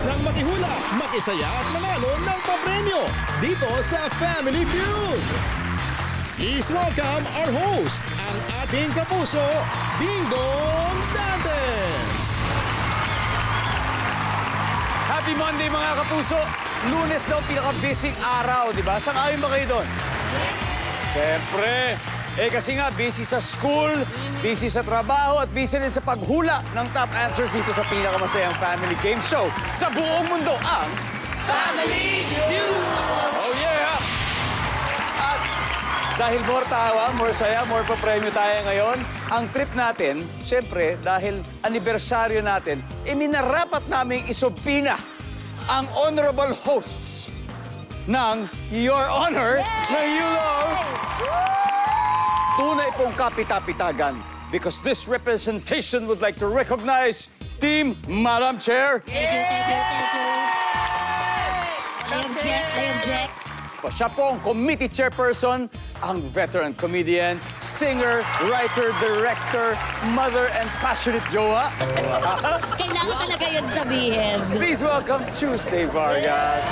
ng makihula, makisaya at manalo ng papremyo dito sa Family Feud. Please welcome our host, ang ating kapuso, Dingdong Dantes. Happy Monday mga kapuso! Lunes daw pinaka-busy araw, di ba? Saan ayon ba kayo doon? Siyempre! Kasi nga, busy sa school, busy sa trabaho, at busy rin sa paghula ng top answers dito sa pinakamasayang family game show sa buong mundo, ang Family Feud! Oh yeah! At dahil more tawa, more saya, more papremyo tayo ngayon, ang trip natin, siyempre, dahil anibersaryo natin, minarapat naming isubpina ang honorable hosts ng Your Honor na you love. Tunay pong kapita-pitagan because this representation would like to recognize Team Madam Chair. I am Jack. Siya po ang committee chairperson, ang veteran comedian, singer, writer, director, mother, and passionate jowa. Kailangan talaga yun sabihin. Please welcome Tuesday Vargas.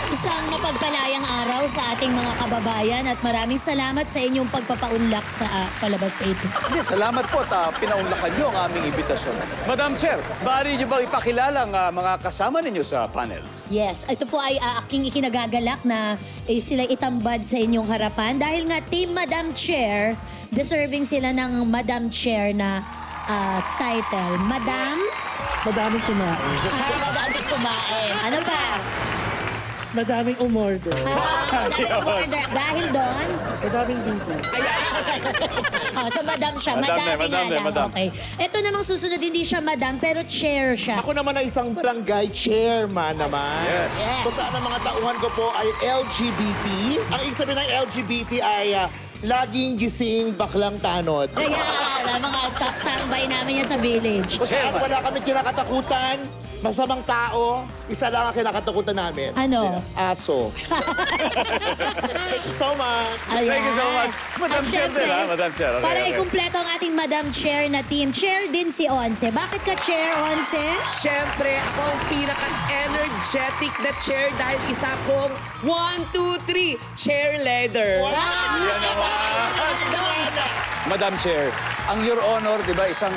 Isang mapagpalayang araw sa ating mga kababayan at maraming salamat sa inyong pagpapaunlak sa palabas na ito. Hindi, salamat po at pinaunlakan niyo ang aming imbitasyon. Madam Chair, maaari niyo bang ipakilala ang mga kasama ninyo sa panel? Yes, ito po ay aking ikinagagalak na sila itambad sa inyong harapan dahil nga Team Madam Chair, deserving sila ng Madam Chair na title. Madam? Madaming kumain. Madaming kumain. Ano pa? Madaming umorder. Madaming order. Dahil doon? Madaming dito. So Madam siya. Madam Madami nga lang. Madam. Okay. Ito namang susunod, hindi siya Madam, pero Chair siya. Ako naman ay isang barangay chairman naman. Yes. Yes. Kung saan ang mga tauhan ko po ay LGBT. Ang ibig sabihin ng LGBT ay laging gising baklang tanod. Ayan, ang mga tambay namin yan sa village. Kung saan Chairman. wala kami kinakatakutan, masamang tao, isa lang ang kinakatakutan namin. Ano? Aso. Thank you so much. Ayan. Thank you so much. Madam At Chair syempre, din, ha? Madam Chair. Okay, para okay. ikumpleto ang ating Madam Chair na team, Chair din si Once. Bakit ka Chair, Once? Siyempre, ako ang pinaka-energetic na chair dahil isa kong 1, 2, 3 chair leader. Yan naman. Madam Chair, ang Your Honor, di ba, isang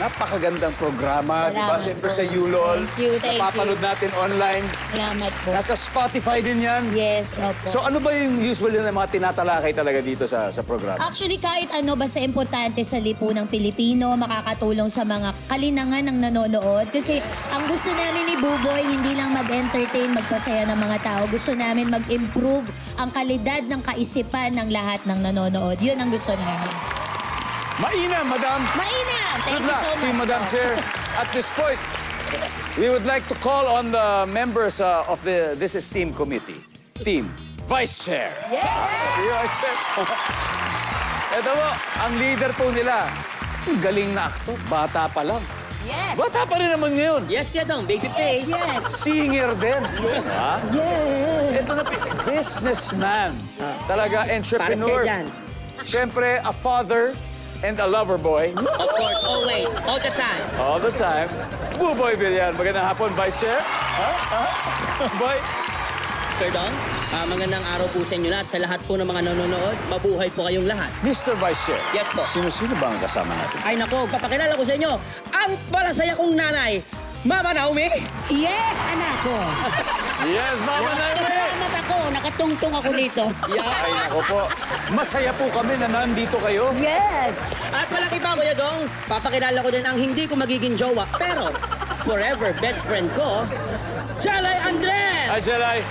napakagandang programa, di ba? Salamat Siyempre po. sa ULOL. Thank you, thank Napapanood natin online. Salamat po. Nasa Spotify din yan. Yes, opo. So ano ba yung usually na mga tinatalakay talaga dito sa programa? Actually, kahit ano, basta importante sa lipunang Pilipino, makakatulong sa mga kalinangan ng nanonood. Kasi ang gusto namin ni Buboy, hindi lang mag-entertain, magpasaya ng mga tao. Gusto namin mag-improve ang kalidad ng kaisipan ng lahat ng nanonood. Yun ang gusto namin. Mainam, Madam. Mainam! Thank Good you luck, so much. Team Madam po. Chair. At this point, we would like to call on the members of this esteemed committee. Team Vice Chair. Yeah! Vice Chair. Ito po, ang leader po nila. Ang galing na aktor, bata pa lang. Yes! Bata pa rin naman ngayon. Yes, Kedong, baby face. Yes! Singer din. Ha? Yeah. Ito na, businessman. Talaga, Pares entrepreneur. kayo dyan. Siyempre, a father and a lover boy. Of course, always, all the time. All the time. Buboy Villan. Magandang hapon, Vice Chair. Boy. Sir Dong, magandang araw po sa inyo lahat. Sa lahat po ng mga nanonood, mabuhay po kayong lahat. Mr. Vice Chair. Yes po. Sino-sino ba ang kasama natin? Ay nako, papakilala ko sa inyo, ang palasaya kong nanay, Mama Naomi. Yes, anak ko. Yes, Mama Naime! Salamat ako. Nakatungtong ako dito. Ay, nako po. Masaya po kami na nandito kayo. Yes! At malaki pa, Kuya Dong, papakilala ko din ang hindi ko magiging jowa, pero forever best friend ko, Chalay Andres! Ay, Chalay.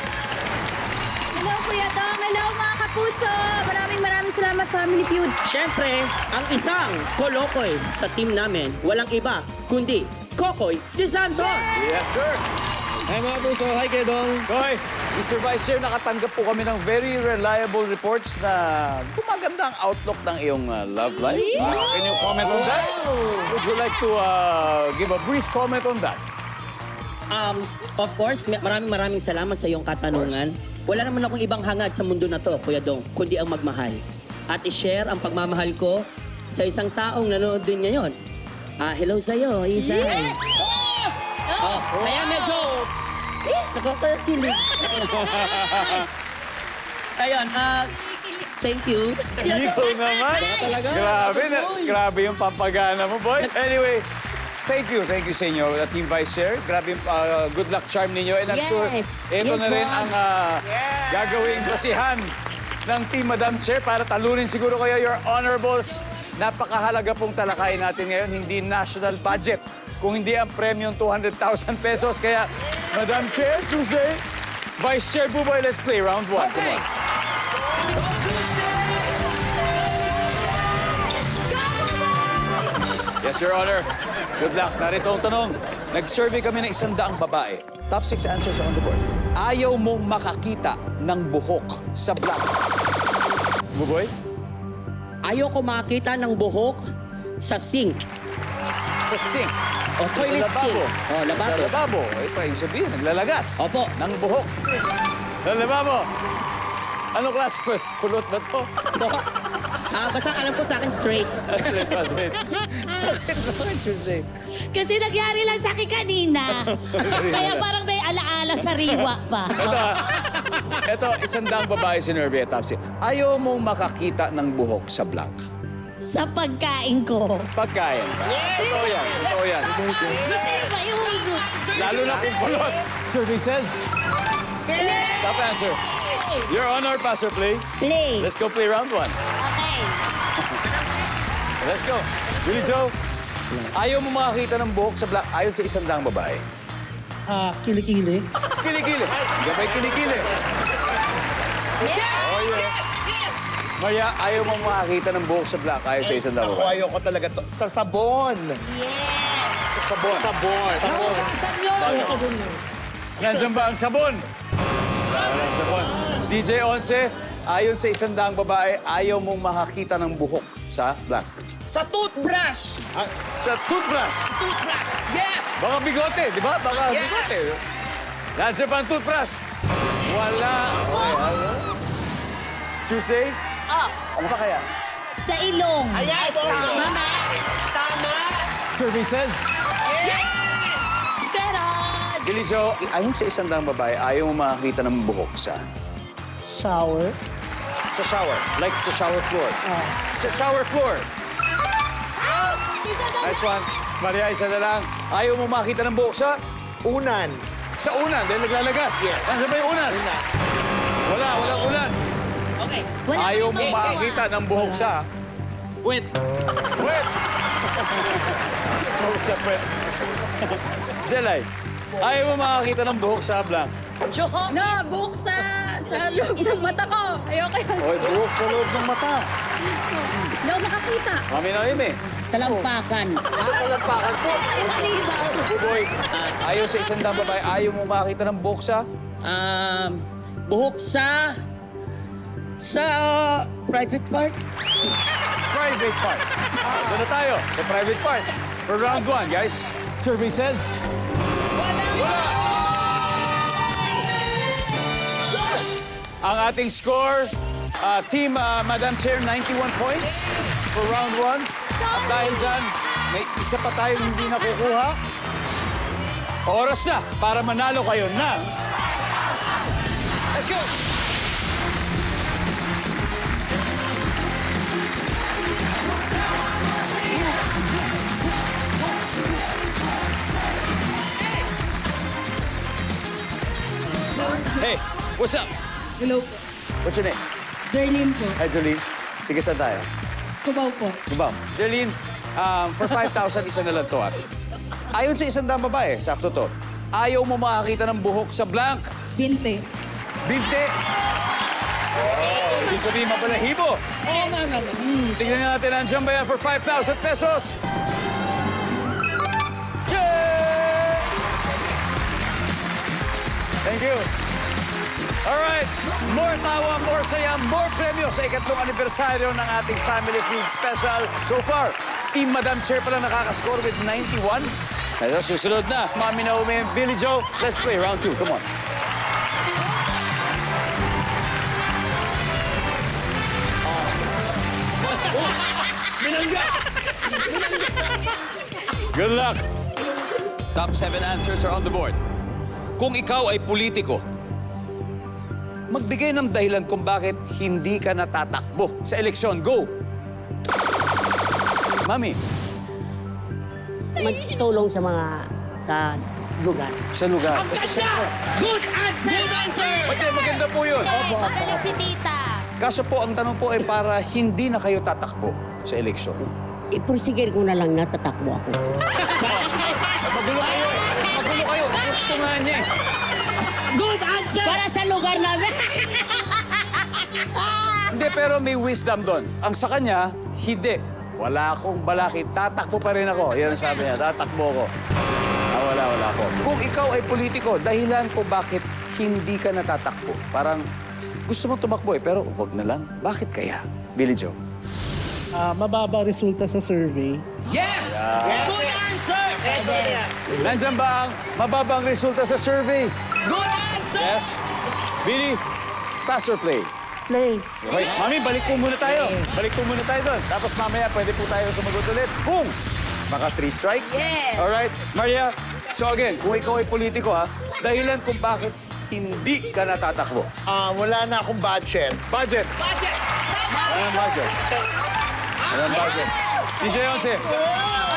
Hello, Kuya Tom. Hello, mga kapuso. Maraming salamat, Family Feud. Siyempre, ang isang kolokoy sa team namin, walang iba, kundi Kokoy De Santos! Yes, sir. Hi mga puso, hi Kedong. Hoy, Mr. Vice Chair, nakatanggap po kami ng very reliable reports na gumaganda ang outlook ng iyong love life. Can you comment on that? Would you like to give a brief comment on that? Of course, maraming salamat sa iyong katanungan. Wala naman akong ibang hangad sa mundo na to, Kuya Dong, kundi ang magmahal. At i-share ang pagmamahal ko sa isang taong nanonood din ngayon. Hello sa'yo, Isay. Kaya medyo Nakakakilig. Ayun, thank you. Ikaw naman. talaga. Grabe, grabe yung pampagana mo, boy. Anyway, thank you sa inyo, Team Vice Chair. Grabe yung good luck charm ninyo. And I'm Yes. sure ito Yes, na rin Juan. ang gagawing basihan ng Team Madam Chair para talunin siguro kayo your honorables. Napakahalaga pong talakayin natin ngayon, hindi national budget. Kung hindi ang premyong 200,000 pesos. Kaya, Madam Chair, Tuesday, Vice Chair Buboy, let's play round 1. Come on. Yes, Your Honor. Good luck. Narito ang tanong. Nag-survey kami ng 100 babae. Top 6 answers are on the board. Ayaw mong makakita ng buhok sa black. Buboy? Ayoko makita ng buhok sa sink. Sa sink. O, toilet sa lababo. sink. O, lababo. Sa lababo. Ay, pa yung sabihin, naglalagas. Opo. Ng buhok. Sa lababo. Anong klase? Kulot ba to? Basta alam ko sa akin straight. Straight pa, straight. Bakit Tuesday? Kasi nagyari lang sa akin kanina. Kaya parang may alaala sa riwa pa. Ito, 100 babae si Nervia Tapsi. Ayaw mong makakita ng buhok sa blank. Sa pagkain ko. Pagkain. Totoo yan. Totoo yan. Gusto niyo ba yung... Lalo na kung kulot. Survey says, top answer. Your Honor, pass or play. Play. Let's go play round 1. Okay. Let's go. Billy Joe, ayaw mo makakita ng buhok sa black ayon sa 100 babae. Kilikili. Kilikili. Gabay kilikili. Oh, yes. Maya, ayaw mo makakita ng buhok sa black ayon sa 100 Ako, babae. ayoko talaga to. Sa sabon. Yes. Sa sabon. Sabon. Sabon. Nandiyan ba ang sabon? Walang sabon. DJ Once, ayon sa 100 babae, ayaw mong makakita ng buhok sa black. Sa toothbrush! Sa toothbrush. Toothbrush! Yes! Baka bigote, di ba? Baka Yes. bigote. Nandiyan ba ang toothbrush? Wala. Okay, ano? Tuesday? Ano pa kaya? Sa ilong. Ayan, Tama! Tama! Survey says, Ganon. Billy Joe, ayon sa 100 babae, ayaw mo makakita ng buhok sa Shower. shower. Like sa shower floor. Sa shower floor. Nice one. Maria, isa na lang. Ayaw mo makita ng buhok sa Unan. unan dahil naglalagas. Nasaan ba yung unan? Walang unan. Okay. Wala Ayaw mo kayong- makakita ng buhok sa Wait. puwet. Buhok sa puwet. Jelay, ayaw mo makakita ng buhok sa blank. Johok. Na, buhok sa loob ng mata ko. Ayoko yun. Oy, buhok sa loob ng mata. Hindi ako makakita. Mami na yun eh. Talampakan. Sa kalampakan po. Buboy, ayaw sa 100 babae, ayaw mo makakita ng buhok sa Buhok sa private part. private part. Doon na tayo, sa private part. For round 1, guys. Survey says... Wala! Ang ating score, Team Madam Chair, 91 points for round 1. At dahil dyan, may isa pa tayong hindi nakukuha. Oras na para manalo kayo ng... Let's go! Hey, what's up? Hello po. What's your name? Zerlin po. Hi, Jolene. Tiga saan tayo? Kubaw po. Kubaw. Jolene, for 5,000, isa na lang to. Ayon sa 100 babae, sakto to. Ayaw mo makakita ng buhok sa blank. Binte. Binte. Ibig sabihin mapalahibo. Oo nga naman. Tingnan natin ang jamba yan for 5,000 pesos. Yay! Thank you. All right. More tawa, more saya, more premyo sa ikatlong anibersaryo ng ating Family Feud Special. So far, Team Madam Chair pala nakakascore with 91. Ito, susunod na. Mami Naomi and Billy Joe. Let's play round 2. Come on. Good luck. Top 7 answers are on the board. Kung ikaw ay politiko, magbigay ng dahilan kung bakit hindi ka natatakbo sa eleksyon. Go! Mami, Magtulong sa mga lugar. sa lugar. Kasi siyempre, Good answer! Good answer! maganda po yun. Magaling si tita. Kaso po, ang tanong po ay para hindi na kayo tatakbo sa eleksyon. Ipursige ko na lang natatakbo ako. Magulo kayo eh. Magulo kayo. Gusto nga niya eh. Good answer! Para sa lugar namin. Hindi, pero may wisdom doon. Ang sa kanya, hindi. Wala akong balakid. Tatakbo pa rin ako. Yan ang sabi niya. Tatakbo ko. Wala ko. Kung ikaw ay politiko, dahilan ko bakit hindi ka natatakbo. Parang gusto mo tumakbo eh, pero wag na lang. Bakit kaya? Billy Joe. Mababa resulta sa survey. Yes! Good answer! Nandiyan ba ang mababang resulta sa survey? Good answer! Yes. Billy, pass or play? Play. Okay, Mami, balik po muna tayo. Balik po muna tayo doon. Tapos mamaya pwede po tayo sumagot ulit. Kung baka 3 strikes. Yes. Alright. Maria, so again, kung ikaw ay politiko ha, dahilan kung bakit hindi ka natatakbo. Wala na akong budget. Budget. Budget! Walang budget. Walang budget. DJ Once,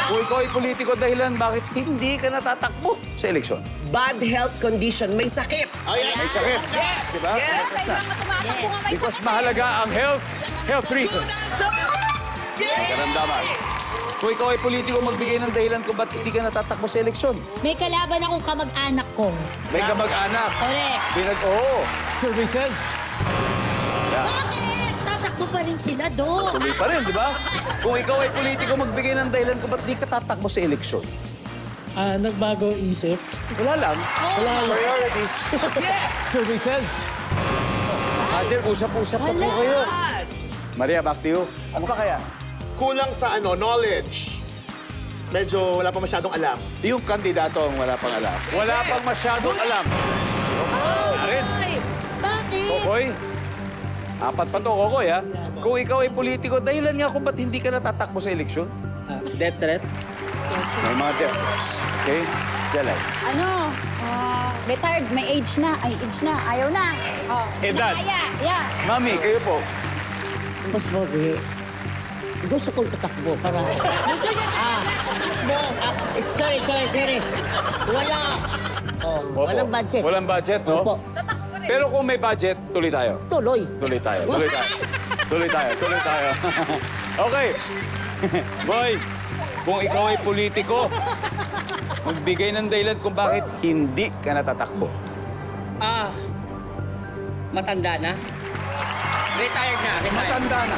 kung ikaw ay politiko, dahilan bakit hindi ka natatakbo sa eleksyon. Bad health condition. May sakit. May sakit. Yes! Diba? Yes! Because mahalaga ang health reasons. Yes! Karamdaman. Kung ikaw ay politiko, magbigay ng dahilan kung ba't hindi ka natatakbo sa eleksyon. May kalaban akong kamag-anak ko. May kamag-anak. Correct. Oo. Survey says. Bakit? Tatakbo pa rin sila doon. Tuloy pa rin, di ba? Kung ikaw ay politiko, magbigay ng dahilan kung ba't di ka tatakbo sa eleksyon. Nagbago isip. Wala lang. Wala lang. Priorities. Survey says. Father, usap-usap na po kayo. Maria, back to you. Ano pa kaya? Kulang sa knowledge. Medyo wala pa masyadong alam. Yung kandidato ang wala pang alam. Wala pang masyadong alam. Rin. Bakit? Kokoy. Apat pa to, Kokoy, ha? Kung ikaw ay politiko, dahilan nga kung ba't hindi ka natatakbo sa eleksyon. Death threat? May mga death threats. Okay? Jalay. Retired, may age na. Ay, age na. Ayaw na. Oh, Edad. Kaya, yeah. Mami, kayo po. Mas Bobby, gusto kong tatakbo para... Gusto niya sorry. Wala. Opo. Walang budget. Walang budget, no? Opo. Pero kung may budget, tuloy tayo. Tuloy. Tuloy tayo. Okay. Boy, kung ikaw ay politiko, magbigay ng dahilan kung bakit hindi ka natatakbo. Matanda na? Retired na. Matanda na.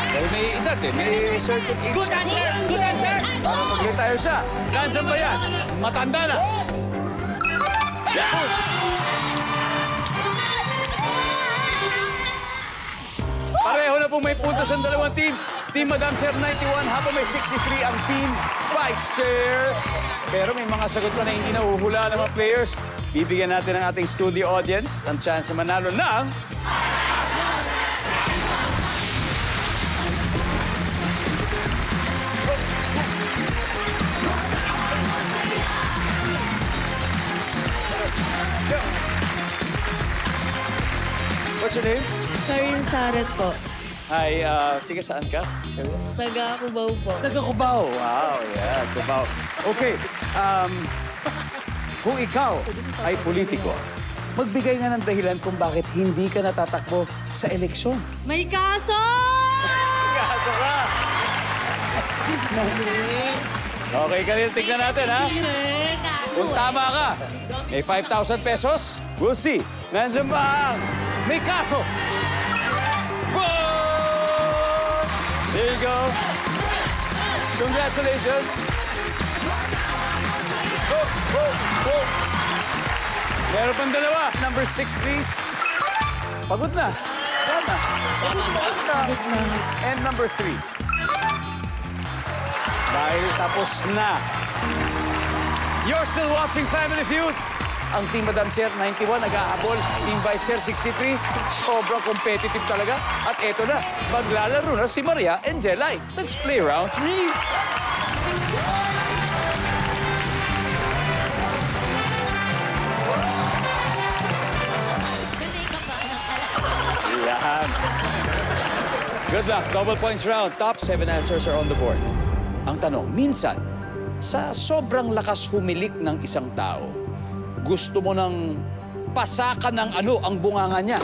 Dahil may edad eh. May certain age. Good answer! Good answer! Baka mag-retire siya. Nandiyan ba yan? Matanda na. Pareho na pong may puntos ang dalawang teams. Team Madam Chair 91 habang may 63 ang Team Vice Chair. Pero may mga sagot pa na hindi nahuhula ng mga players. Bibigyan natin ang ating studio audience ang chance na manalo ng... What's your name? Karin Saret po. Hi, tiga saan ka? Taga Cubao po. Taga Cubao. Wow, yeah, Cubao. Okay, kung ikaw ay politiko, magbigay nga ng dahilan kung bakit hindi ka natatakbo sa eleksyon. May kaso! Kaso ka! Okay, kanil, tignan natin, ha? Kung tama ka, may 5,000 pesos. We'll see. Nandiyan ba ang may kaso? Boom! There you go. Congratulations. Go, go, go. Meron pang dalawa. Number 6, please. Pagod na. Tama. Pagod na. And number 3. Dahil tapos na. You're still watching Family Feud. Ang Team Madam Chair 91 nag-ahabol. Team Vice Chair 63. Sobrang competitive talaga. At eto na, maglalaro na si Maria and Jelay. Let's play round 3. Good luck. Double points round. Top 7 answers are on the board. Ang tanong, minsan, sa sobrang lakas humilik ng isang tao, gusto mo nang pasakan ng ano ang bunganga niya?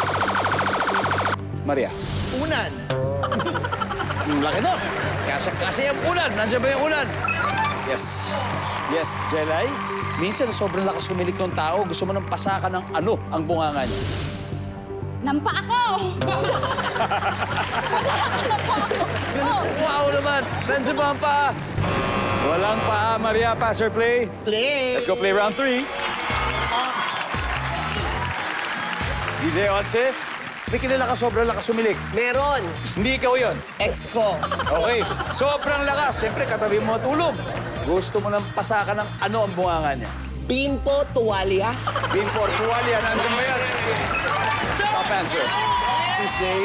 Maria. Unan. Ang laki no. Kasi yung ulan. Nandiyan ba yung ulan? Yes. Yes, Jelay. Minsan, sobrang lakas humilik ng tao, gusto mo nang pasakan ng ano ang bunganga niya? Nampa ako! Wow naman! Nandiyan ba ang paa? Walang paa, Maria. Pass or play? Play. Let's go play round 3. DJ Onse, may kilala ka sobrang lakas humilik. Meron. Hindi ikaw yun. Ex ko. Okay. Sobrang lakas. Siyempre, katabi mo matulog. Gusto mo nang pasakan ng ano ang bunganga niya? Bimpo tuwalya. Bimpo, tuwalya. Nandiyan ba yan? Top answer. Tuesday,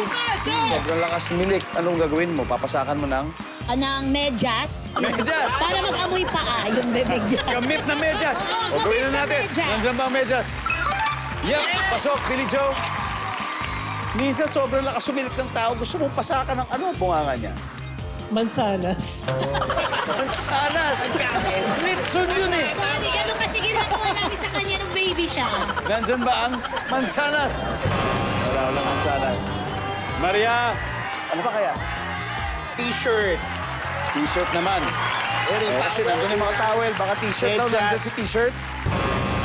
sobrang lakas humilik. Anong gagawin mo? Papasakan mo ng Ng medyas. medyas. Para mag-amoy paa yung bebeg niya. Gamit na medyas. O, gawin na natin. medyas. Nandiyan ba ang medyas? Yep, pasok, Billy Joe. Minsan sobrang lakas humilik ng tao. Gusto mong pasakan ng ano ang bunganga niya? Mansanas. Mansanas. Litson yun eh. Sorry, ganun kasi ginagawa namin sa kanya nung baby siya. Nandyan ba ang mansanas? Wala mansanas. Maria, ano ba kaya? T-shirt. T-shirt naman. O, kasi nandun yung mga towel. Baka t-shirt daw. Medyas. Nandyan si t-shirt.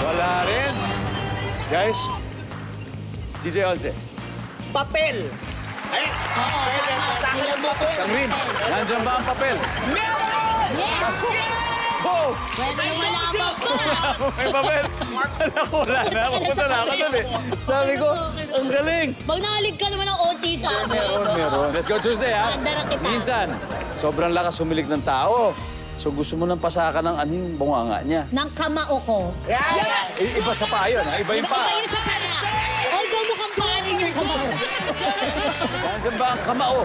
Wala rin. Guys, DJ Olse. Papel. Ay, Nilang mo po. Sangrin, nandyan ba ang papel? Yes! Oh! Wala pa po. May papel. Wala na. Pupunta na ako dun eh. Sabi ko, ang galing. Pag nakalig ka naman ng OT sa amin. Meron. Let's go Tuesday, ha? Andara kita. Minsan, sobrang lakas humilig ng tao. So gusto mo nang pasakan ng anong bunganga niya. Ng kamao ko. Iba sa paa yun, ha? Iba yung paa. Kayo sa para. Although mukhang paa rin yung kamao. Nandiyan ba ang kamao?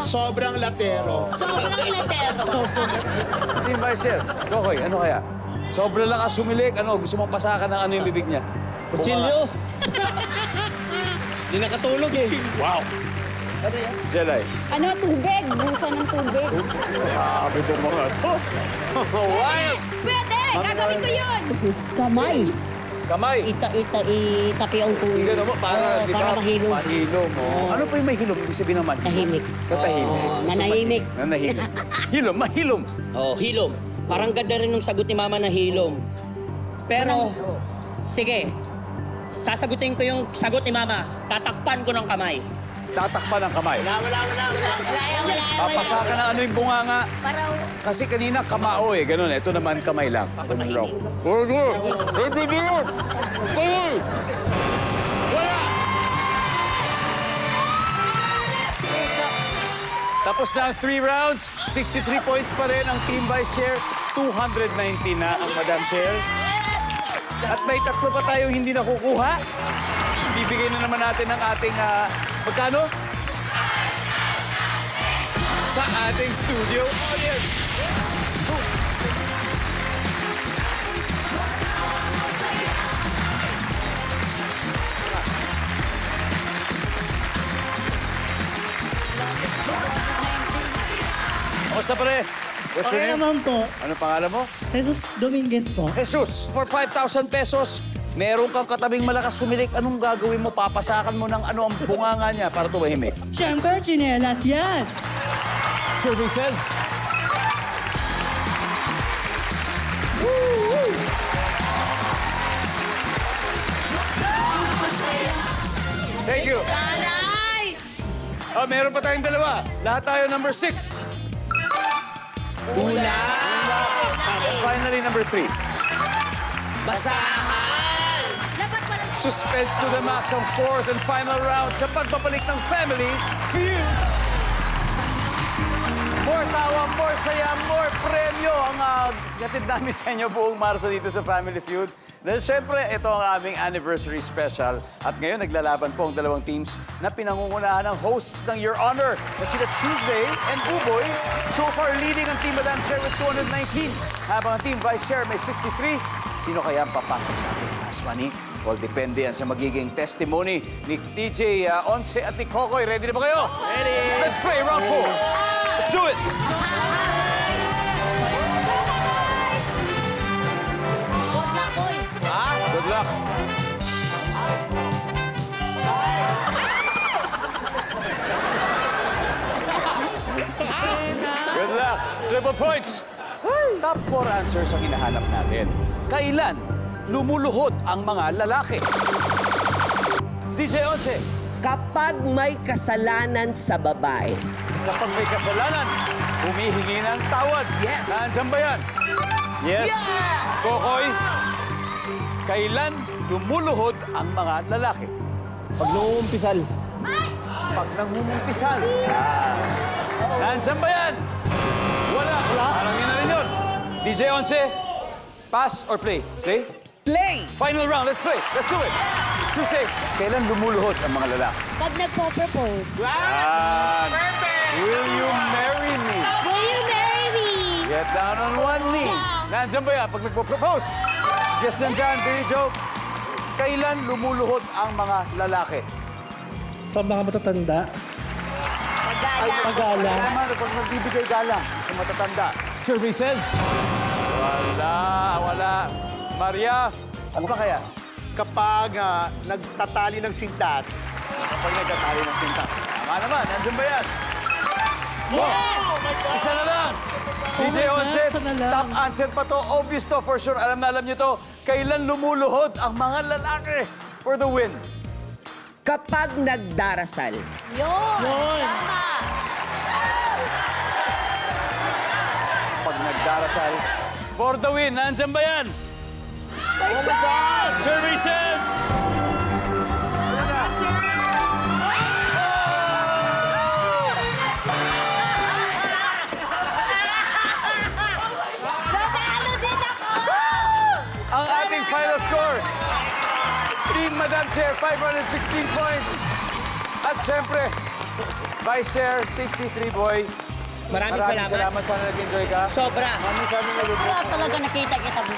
sobrang latero. Sobrang latero. Team Vice Chair, Kokoy, ano kaya? Sobrang lakas humilik, ano? Gusto mong pasakan ng ano yung bibig niya? Kutsilyo. Hindi nakatulog eh. Wow! Jelay. Ano, tubig? Busa ng tubig. Grabe itong mga to. Wild! Pwede! Gagawin ko yun! Kamay. Kamay. Itapi ang tubig. Tingnan mo, para, di ba? Para mahilom. Mahilom. Oh. Ano pa yung mahilom? Ibig sabihin ng mahilom? Tahimik. Tatahimik. Nanahimik. Nanahimik. Hilom, mahilom. Oh, hilom. Parang ganda rin ng sagot ni Mama na hilom. Pero, sige. Sasagutin ko yung sagot ni Mama. Tatakpan ko ng kamay. Tatakpan ang kamay. Wala. Papasakan ng ano yung bunganga. Kasi kanina kamao eh, ganun. Ito naman kamay lang. Wala! Tapos na ang 3 rounds, 63 points pa rin ang Team Vice Chair, 290 na ang Madam Chair. At may tatlo pa tayo hindi nakukuha. Bibigay na naman natin ang ating, magkano? Sa ating studio audience. Kamusta pare? What's your Okay name? naman po. Ano pangalan mo? Jesus Dominguez po. Jesus, for 5,000 pesos, meron kang katabing malakas sumilik. Anong gagawin mo? Papasakan mo ng ano ang bunganga niya para tumahimik. Siyempre, chinelas yan. Survey says... Thank you. Aray! Oh, meron pa tayong dalawa. Lahat tayo number 6. Hula. And finally, number 3. Basahan. Suspense to the max ang 4th and final round sa pagbabalik ng Family Feud. More tawa, more saya, more premyo ang gatid namin sa inyo buong Marso dito sa Family Feud. Dahil syempre, ito ang aming anniversary special. At ngayon, naglalaban po ang dalawang teams na pinangungunahan ng hosts ng Your Honor na sila Tuesday and Uboy. So far, leading ang Team Madam Chair with 219. Habang ang Team Vice Chair may 63. Sino kaya ang papasok sa atin? Fast Money? Well, depende yan sa magiging testimony ni DJ Once at ni Kokoy. Ready na ba kayo? Ready! Let's play round 4. Let's do it! Good luck. Good luck. Triple points. Top 4 answers ang hinahanap natin. Kailan lumuluhod ang mga lalaki? DJ Once, Kapag may kasalanan sa babae. kapag may kasalanan, humihingi ng tawad. Yes. Nandiyan ba yan? Yes. Kokoy, kailan lumuluhod ang mga lalaki? Pag nungumpisal. Pag nangungumpisal. Nandiyan ba yan? Wala. Parang yun na rin yun. DJ Once, pass or play? Play? Play! Final round, let's play. Let's do it. Tuesday, kailan lumuluhod ang mga lalaki? Pag nagpo-propose. Will you marry me? Will you marry me? Get down on one knee. Nandiyan ba yan pag nagpo-propose? Yes, nandiyan, Billy Joe. Kailan lumuluhod ang mga lalaki? Sa mga matatanda. Pagala. Naman, pag nagbibigay galang sa matatanda. Survey says? Wala. Maria, ano ba kaya? Kapag nagtatali ng sintat, Kapag nagtatali ng sintas. Tama naman, nandiyan ba yan? Yes! Isa na lang. DJ Once, isa na lang. top answer pa to. Obvious to, for sure. Alam niyo to. Kailan lumuluhod ang mga lalaki for the win? Kapag nagdarasal. Yun! Tama! Pag nagdarasal, for the win. Nandiyan ba yan? oh my God! Services! Natalo din ako! Ang ating final score, Team Madam Chair, 516 points. At siyempre, Vice Chair, 63 boy. Maraming salamat. Sana nag-enjoy ka. Sobra. Maraming salamat nag-enjoy. Wala talaga nakita-kita mo.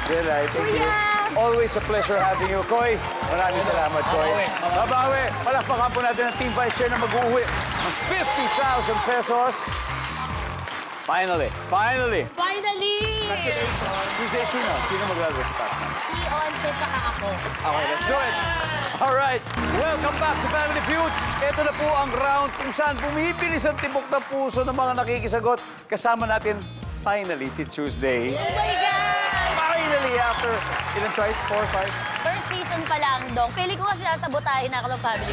Really, thank you. Always a pleasure having you, Koy. Maraming salamat, Koy. Mabawi. Palakpakan po natin ang Team Vice Chair na mag-uwi ng 50,000 pesos. Finally. Finally! Tuesday, sino maglalaro sa taas natin? Si Onse tsaka ako. Okay, let's do it. All right, welcome back sa Family Feud. Ito na po ang round kung saan bumibilis ang tibok ng puso ng mga nakikisagot. Kasama natin, finally, si Tuesday. Oh my God! Finally, after ilang tries? 4, 5? First season pa lang, Dong. Feeling ko kasi nasabotahin na ako ng family.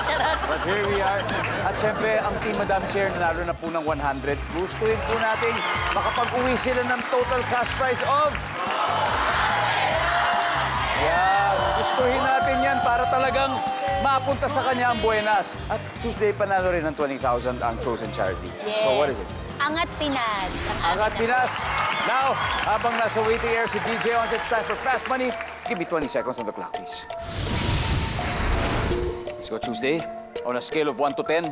Charas. But here we are. At syempre, ang Team Madam Chair nanalo na po ng 100. Gustuhin po natin makapag-uwi sila ng total cash prize of... Yan. Gustuhin natin yan para talagang mapunta sa kanya ang buenas. At Tuesday, panalo rin ng 20,000 ang chosen charity. Yes. So what is it? Angat Pinas. Angat Pinas. Now, habang nasa waiting air si DJ Once, it's time for Fast Money. Give me 20 seconds on the clock, please. Let's go, Tuesday. On a scale of 1 to 10,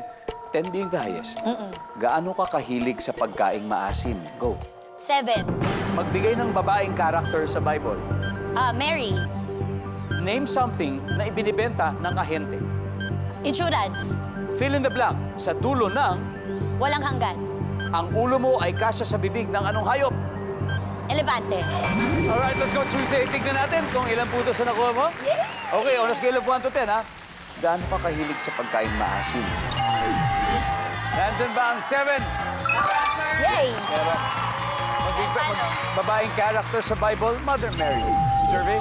10 being the highest. Gaano ka kahilig sa pagkaing maasim? Go. 7. Magbigay ng babaeng character sa Bible. Mary. Name something na ibinibenta ng ahente. Insurance. Fill in the blank. Sa dulo ng, Walang hanggan. ang ulo mo ay kasya sa bibig ng anong hayop? Elepante. Alright, let's go Tuesday. Tignan natin kung ilang putos na nakuha mo. Okay, on a scale of 1 to 10, ha? Gaano ka kahilig sa pagkain maasim? Nandyan ba ang 7? Yay! Pero, babaeng character sa Bible, Mother Mary. Survey?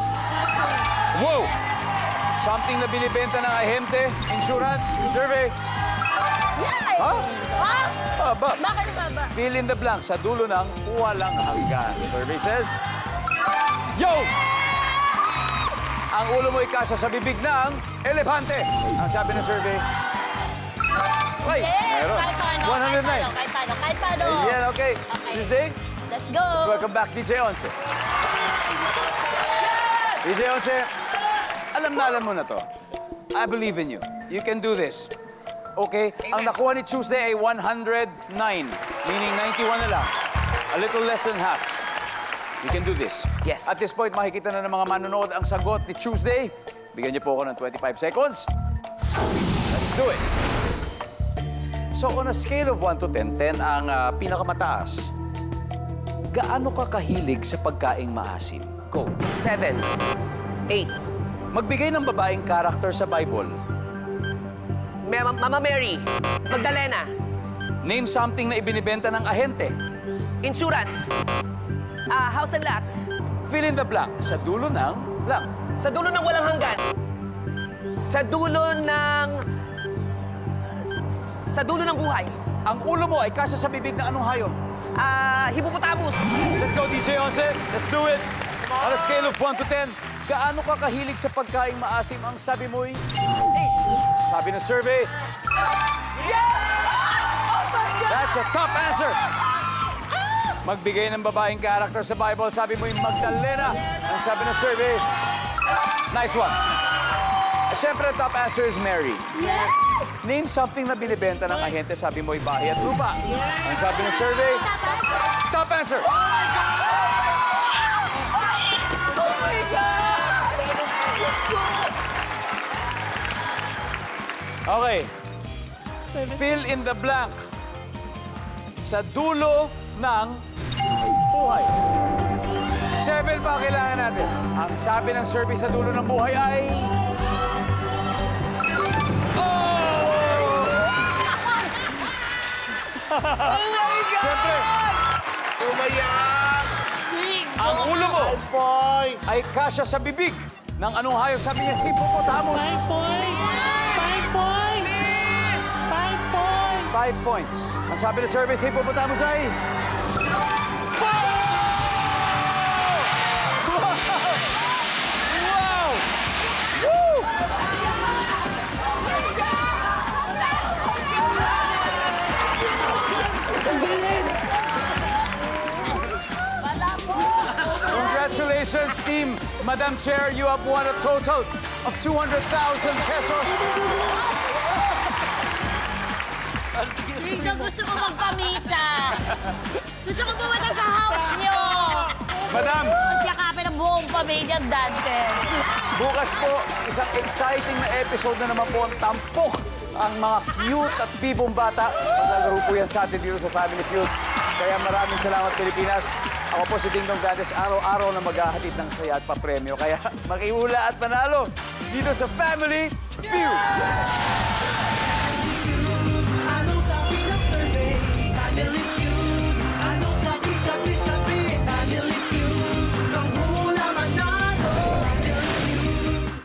Wow! Something na binibenta ng ahente, insurance, survey. Yay! Ha? Ha? Aba. Bakit ba? Fill in the blank sa dulo ng walang hanggan. Survey says, Yo! Ang ulo mo ikasya sa bibig ng elepante. Ang sabi ng survey. Ay, Yes! meron. Kahit paano. 109. Kahit paano. Ayan, okay. Tuesday, Let's go. let's welcome back DJ Once. DJ Once, alam mo na to. I believe in you. You can do this. Okay? Ang nakuha ni Tuesday ay 109. Meaning 91 na lang. A little less than half. We can do this. Yes. At this point, makikita na ng mga manonood ang sagot ni Tuesday. Bigyan niyo po ako ng 25 seconds. Let's do it. So, on a scale of 1 to 10, 10 ang pinakamataas. Gaano ka kahilig sa pagkaing maasim? Go. 7. 8. Magbigay ng babaeng karakter sa Bible. Mama Mary. Magdalena. Name something na ibinibenta ng ahente. Insurance. House and lot. Fill in the blank. Sa dulo ng blank. Sa dulo ng walang hanggan. Sa dulo ng... Sa dulo ng buhay. Ang ulo mo ay kasya sa bibig ng anong hayop? Hippopotamus. Let's go, DJ Once. Let's do it. On a scale of 1 to 10, gaano ka kahilig sa pagkaing maasim? Ang sabi mo'y 8. Sabi ng survey, that's a top answer. Magbigay ng babaeng karakter sa Bible, sabi mo'y Magdalena. Ang sabi ng survey, nice one. Siyempre, top answer is Mary. Name something na binibenta ng ahente, sabi mo'y bahay at lupa. Ang sabi ng survey, top answer. Okay. Fill in the blank. Sa dulo ng buhay. 7 pa kailangan natin. Ang sabi ng survey sa dulo ng buhay ay... Siyempre, ang ulo mo ay kasya sa bibig ng anong hayop, sabi niya, hippopotamus. 5 points. Ang sabi ng survey sa hippopotamus ay... Wow! Woo! Congratulations, team. Madam Chair, you have won a total of 200,000 pesos. Dito gusto ko magpamisa. Gusto ko pumunta sa house niyo. Madam, Magkakapin ang buong pamilya Dantes. bukas po, isang exciting na episode na naman po ang tampok ang mga cute at bibong bata. Maglalaro po yan sa atin dito sa Family Feud. Kaya maraming salamat, Pilipinas. Ako po si Ding Dong Dantes, araw-araw na maghahatid ng saya at papremyo. Kaya makiula at manalo dito sa Family Feud.